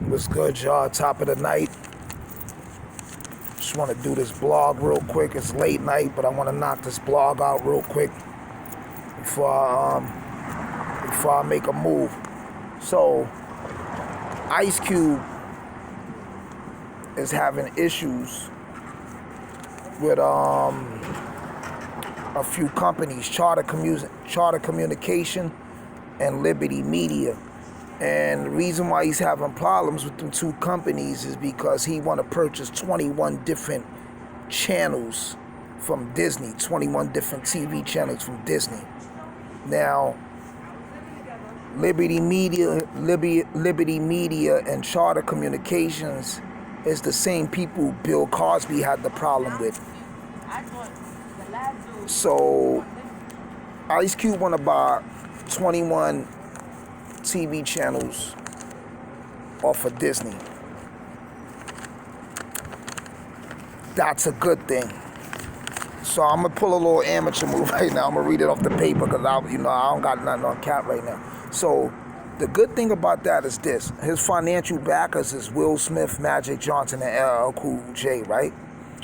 What's good, y'all? Top of the night. Just want to do this blog real quick. It's late night, but I want to knock this blog out real quick before I make a move. So, Ice Cube is having issues with a few companies, Charter Communication and Liberty Media. And the reason why he's having problems with them two companies is because he want to purchase 21 different channels from Disney, 21 different TV channels from Disney. Now, Liberty Media and Charter Communications is the same people Bill Cosby had the problem with. So, Ice Cube want to buy 21 TV channels off of Disney. That's a good thing. So I'm gonna pull a little amateur move right now. I'm gonna read it off the paper because I don't got nothing on cap right now. So the good thing about that is this: his financial backers is Will Smith, Magic Johnson, and LL Cool J, right?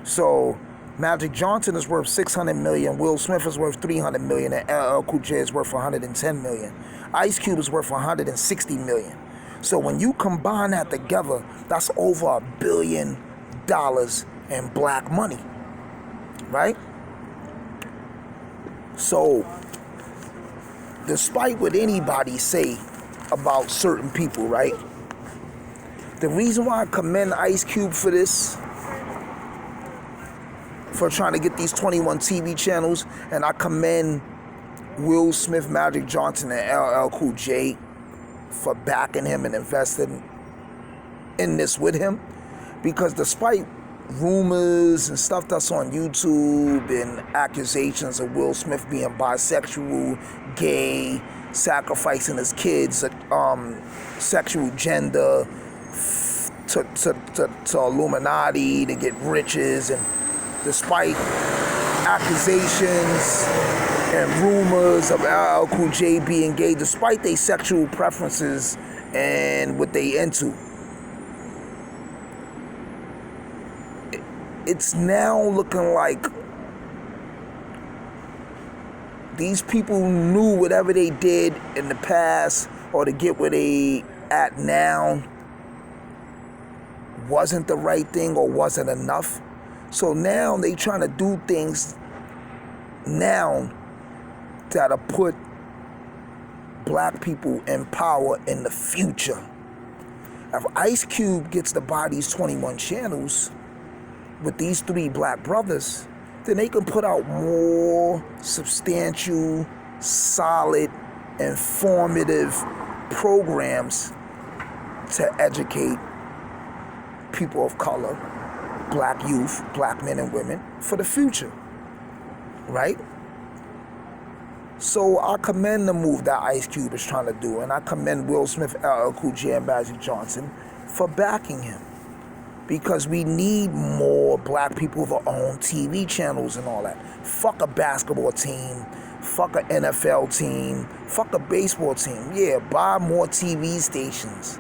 So Magic Johnson is worth $600 million, Will Smith is worth $300 million, and LL Cool J is worth $110 million. Ice Cube is worth $160 million. So when you combine that together, that's over $1 billion in black money, right? So, despite what anybody say about certain people, right? The reason why I commend Ice Cube for this, for trying to get these 21 TV channels, and I commend Will Smith, Magic Johnson, and LL Cool J for backing him and investing in this with him, because despite rumors and stuff that's on YouTube and accusations of Will Smith being bisexual, gay, sacrificing his kids, sexual gender to Illuminati to get riches, and despite accusations and rumors of LL Cool J being gay, despite their sexual preferences and what they into, it's now looking like these people knew whatever they did in the past or to get where they at now wasn't the right thing or wasn't enough. So now they trying to do things now that'll put black people in power in the future. If Ice Cube gets to buy these 21 channels with these three black brothers, then they can put out more substantial, solid, informative programs to educate people of color, black youth, black men and women for the future, right? So I commend the move that Ice Cube is trying to do, and I commend Will Smith, LL Cool J, and Magic Johnson for backing him, because we need more black people to own TV channels and all that. Fuck a basketball team, fuck a NFL team, fuck a baseball team. Yeah, buy more TV stations,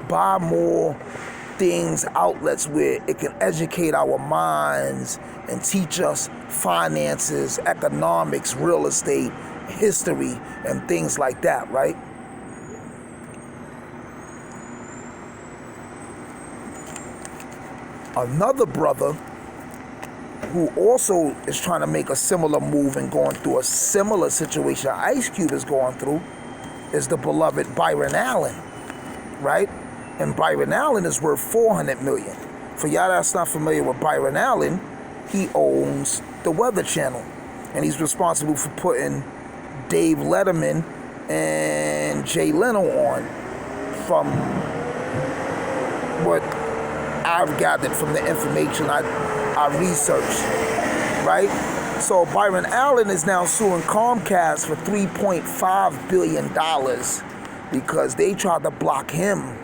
buy more things, outlets where it can educate our minds and teach us finances, economics, real estate, history, and things like that, right? Another brother who also is trying to make a similar move and going through a similar situation Ice Cube is going through is the beloved Byron Allen, right? And Byron Allen is worth $400 million. For y'all that's not familiar with Byron Allen, he owns the Weather Channel, and he's responsible for putting Dave Letterman and Jay Leno on, from what I've gathered from the information I researched, right? So Byron Allen is now suing Comcast for $3.5 billion because they tried to block him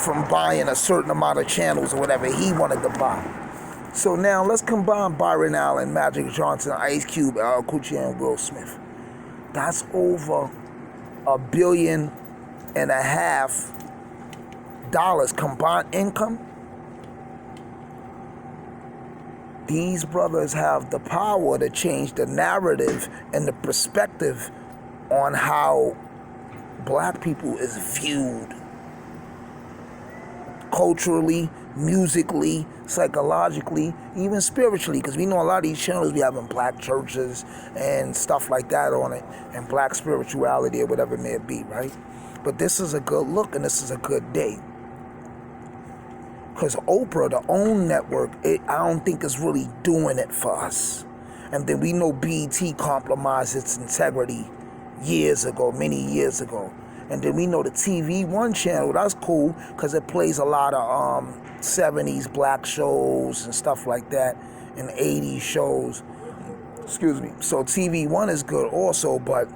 from buying a certain amount of channels or whatever he wanted to buy. So now let's combine Byron Allen, Magic Johnson, Ice Cube, Al Cool and Will Smith. That's over $1.5 billion combined income. These brothers have the power to change the narrative and the perspective on how black people is viewed culturally, musically, psychologically, even spiritually, because we know a lot of these channels we have in black churches and stuff like that on it, and black spirituality or whatever it may be, right? But this is a good look and this is a good day. Because Oprah, the OWN network, I don't think is really doing it for us. And then we know BET compromised its integrity years ago, many years ago. And then we know the TV One channel, that's cool, because it plays a lot of 70s black shows and stuff like that, and 80s shows. Excuse me. So TV One is good also, but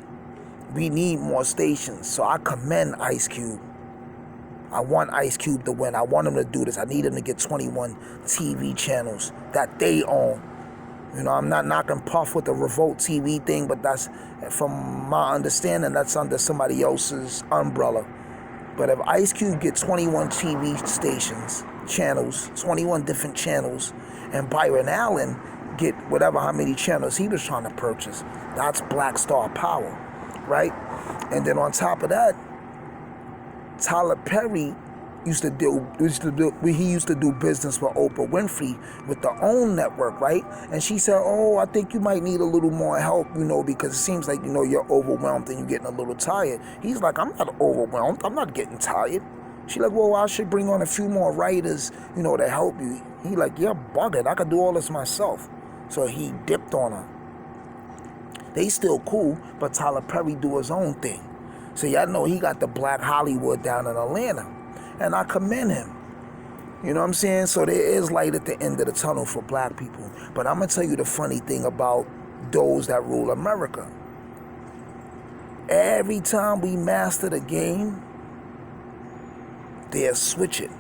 we need more stations. So I commend Ice Cube. I want Ice Cube to win. I want him to do this. I need him to get 21 TV channels that they own. You know, I'm not knocking Puff with the Revolt TV thing, but that's, from my understanding, that's under somebody else's umbrella. But if Ice Cube get 21 TV stations, channels, 21 different channels, and Byron Allen get whatever how many channels he was trying to purchase, that's Black Star power, right? And then on top of that, Tyler Perry used to do business with Oprah Winfrey with the OWN network, right? And she said, oh, I think you might need a little more help, you know, because it seems like, you know, you're overwhelmed and you're getting a little tired. He's like, I'm not overwhelmed. I'm not getting tired. She like, well, I should bring on a few more writers, you know, to help you. He like, you're bugging. I could do all this myself. So he dipped on her. They still cool, but Tyler Perry do his own thing. So y'all know he got the Black Hollywood down in Atlanta. And I commend him. You know what I'm saying? So there is light at the end of the tunnel for black people. But I'm going to tell you the funny thing about those that rule America. Every time we master the game, they'll switch it.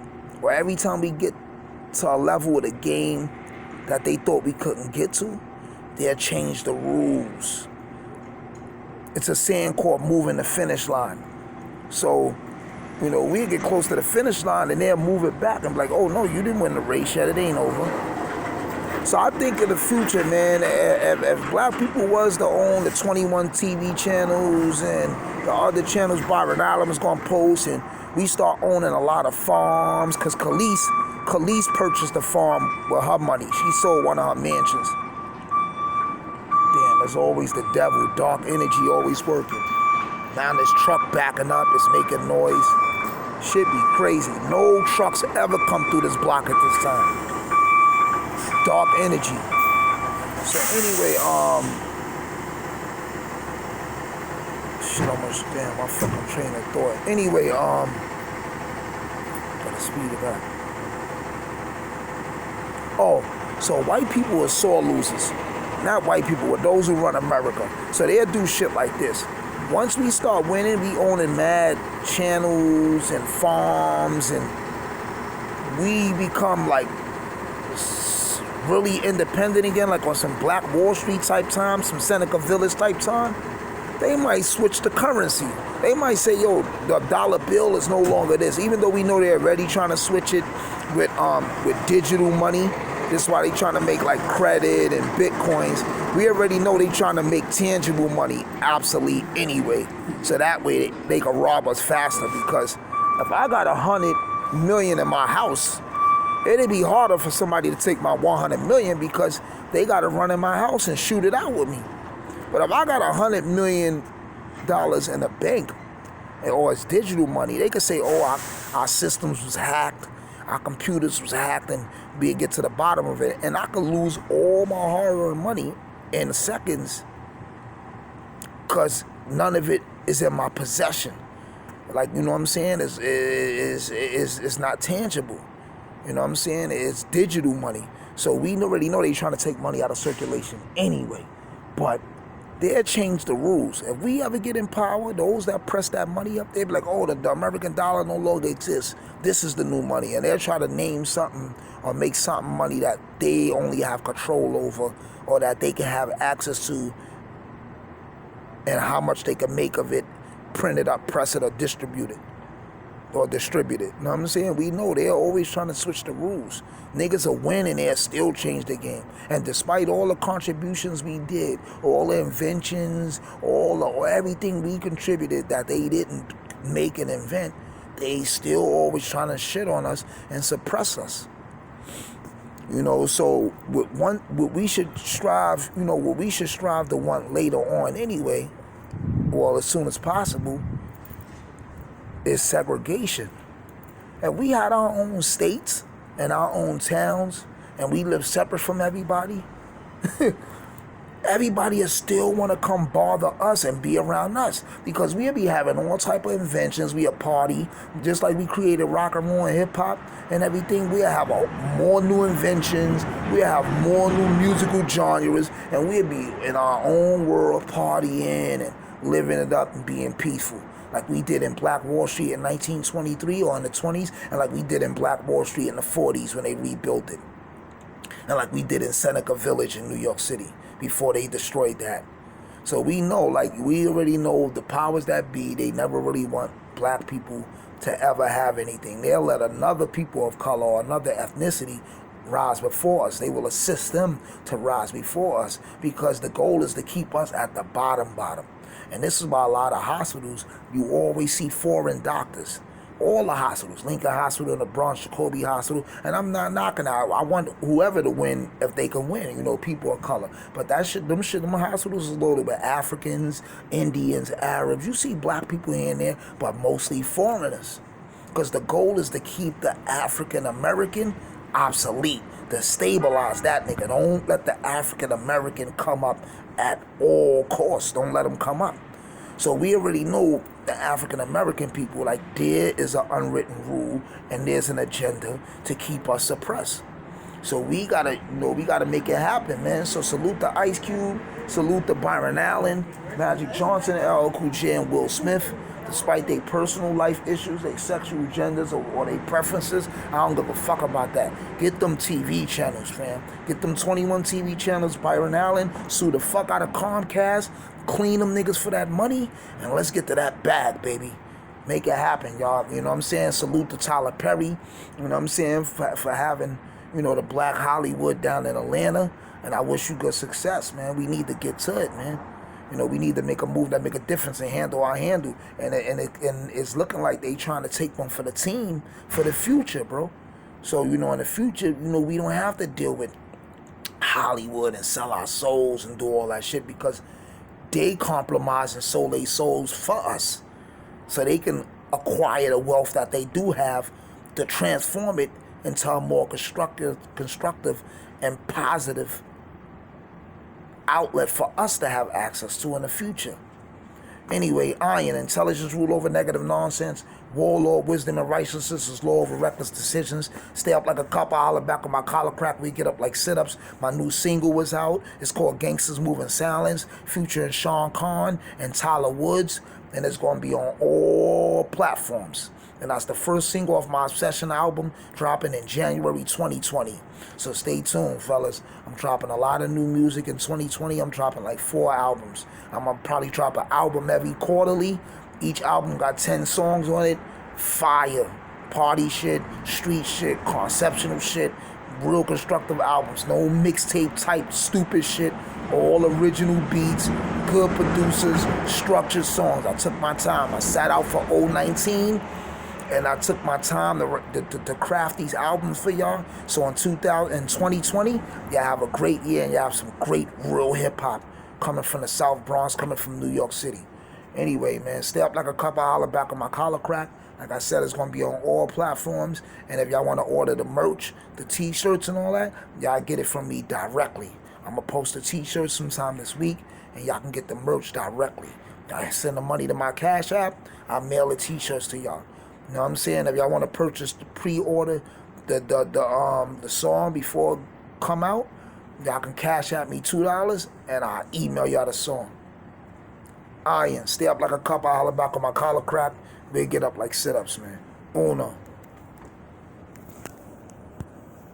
Or every time we get to a level of the game that they thought we couldn't get to, they'll change the rules. It's a saying called moving the finish line. So, you know, we'll get close to the finish line and they'll move it back and be like, oh no, you didn't win the race yet, it ain't over. So I think in the future, man, if black people was to own the 21 TV channels and the other channels Byron Allen was gonna post, and we start owning a lot of farms, because Khalees purchased a farm with her money. She sold one of her mansions. Damn, there's always the devil, dark energy always working. Now this truck backing up, it's making noise. Should be crazy. No trucks ever come through this block at this time. Dark energy. So anyway, shit almost, damn, my fucking train of thought. Anyway, gotta speed it up. Oh, so white people are sore losers. Not white people, but those who run America. So they'll do shit like this. Once we start winning, we owning mad channels and farms, and we become like really independent again, like on some Black Wall Street type time, some Seneca Village type time, they might switch the currency. They might say, yo, the dollar bill is no longer this, even though we know they're already trying to switch it with digital money. This is why they trying to make like credit and bitcoins. We already know they trying to make tangible money obsolete anyway. So that way they can rob us faster, because if I got 100 million in my house, it'd be harder for somebody to take my 100 million, because they got to run in my house and shoot it out with me. But if I got $100 million in the bank, or it's digital money, they could say, oh, our systems was hacked, our computers was hacked, and we get to the bottom of it, and I could lose all my hard-earned money in seconds, because none of it is in my possession. Like, you know what I'm saying? It's not tangible. You know what I'm saying? It's digital money. So we already know they're trying to take money out of circulation anyway. But they'll change the rules. If we ever get in power, those that press that money up, they'll be like, oh, the American dollar no longer exists. This is the new money. And they'll try to name something or make something money that they only have control over or that they can have access to, and how much they can make of it, print it up, press it, or distribute it. You know what I'm saying? We know they're always trying to switch the rules. Niggas will win and they'll still change the game. And despite all the contributions we did, all the inventions, everything we contributed that they didn't make and invent, they still always trying to shit on us and suppress us. You know, so what we should strive to want later on anyway, well, as soon as possible, is segregation. And we had our own states and our own towns, and we live separate from everybody. Everybody is still want to come bother us and be around us because we'll be having all type of inventions. We a party, just like we created rock and roll and hip hop and everything. We'll have more new inventions. We'll have more new musical genres, and we'll be in our own world partying and living it up and being peaceful, like we did in Black Wall Street in 1923 or in the 20s, and like we did in Black Wall Street in the 40s when they rebuilt it, and like we did in Seneca Village in New York City before they destroyed that. So we know, we already know the powers that be, they never really want black people to ever have anything. They'll let another people of color or another ethnicity rise before us. They will assist them to rise before us because the goal is to keep us at the bottom. And this is why a lot of hospitals, you always see foreign doctors. All the hospitals, Lincoln Hospital in the Bronx, Jacoby Hospital, and I'm not knocking out. I want whoever to win if they can win, people of color. But them hospitals is loaded with Africans, Indians, Arabs. You see black people here and there, but mostly foreigners. Because the goal is to keep the African American obsolete, to stabilize that nigga. Don't let the African American come up at all costs. Don't let them come up. So we already know the African American people, there is an unwritten rule and there's an agenda to keep us suppressed. So we gotta make it happen, man. So salute to Ice Cube, salute to Byron Allen, Magic Johnson, LL Cool J, and Will Smith. Despite their personal life issues, their sexual agendas, or their preferences, I don't give a fuck about that. Get them TV channels, fam. Get them 21 TV channels, Byron Allen. Sue the fuck out of Comcast. Clean them niggas for that money. And let's get to that bag, baby. Make it happen, y'all. You know what I'm saying? Salute to Tyler Perry. You know what I'm saying? For having, the Black Hollywood down in Atlanta. And I wish you good success, man. We need to get to it, man. We need to make a move that make a difference and handle our handle. And it's looking like they trying to take one for the team for the future, bro. So, in the future, we don't have to deal with Hollywood and sell our souls and do all that shit because they compromise and sold their souls for us. So they can acquire the wealth that they do have to transform it into a more constructive and positive outlet for us to have access to in the future. Anyway, iron, intelligence rule over negative nonsense. Warlord, wisdom, and righteousness is law over reckless decisions. Stay up like a copper, holler back on my collar crack. We get up like sit-ups. My new single was out. It's called Gangsters Moving Silence. Future and Sean Khan and Tyler Woods. And it's going to be on all platforms. And that's the first single off my Obsession album, dropping in January 2020. So stay tuned, fellas. I'm dropping a lot of new music in 2020. I'm dropping like 4 albums. I'm going to probably drop an album every quarterly. Each album got 10 songs on it. Fire. Party shit, street shit, conceptual shit. Real constructive albums. No mixtape type stupid shit. All original beats, good producers, structured songs. I took my time. I sat out for 2019. And I took my time to craft these albums for y'all. So in 2020, y'all have a great year and y'all have some great real hip-hop coming from the South Bronx, coming from New York City. Anyway, man, stay up like a copper, holler back on my collar crack. Like I said, it's going to be on all platforms. And if y'all want to order the merch, the T-shirts and all that, y'all get it from me directly. I'm going to post the T-shirts sometime this week, and y'all can get the merch directly. I send the money to my Cash App. I mail the T-shirts to y'all. You know what I'm saying? If y'all want to purchase the pre-order, the song before it come out, y'all can Cash App me $2 and I'll email y'all the song. iron. Stay up like a copper. I holler back on my collar crack. They get up like sit-ups, man. Uno.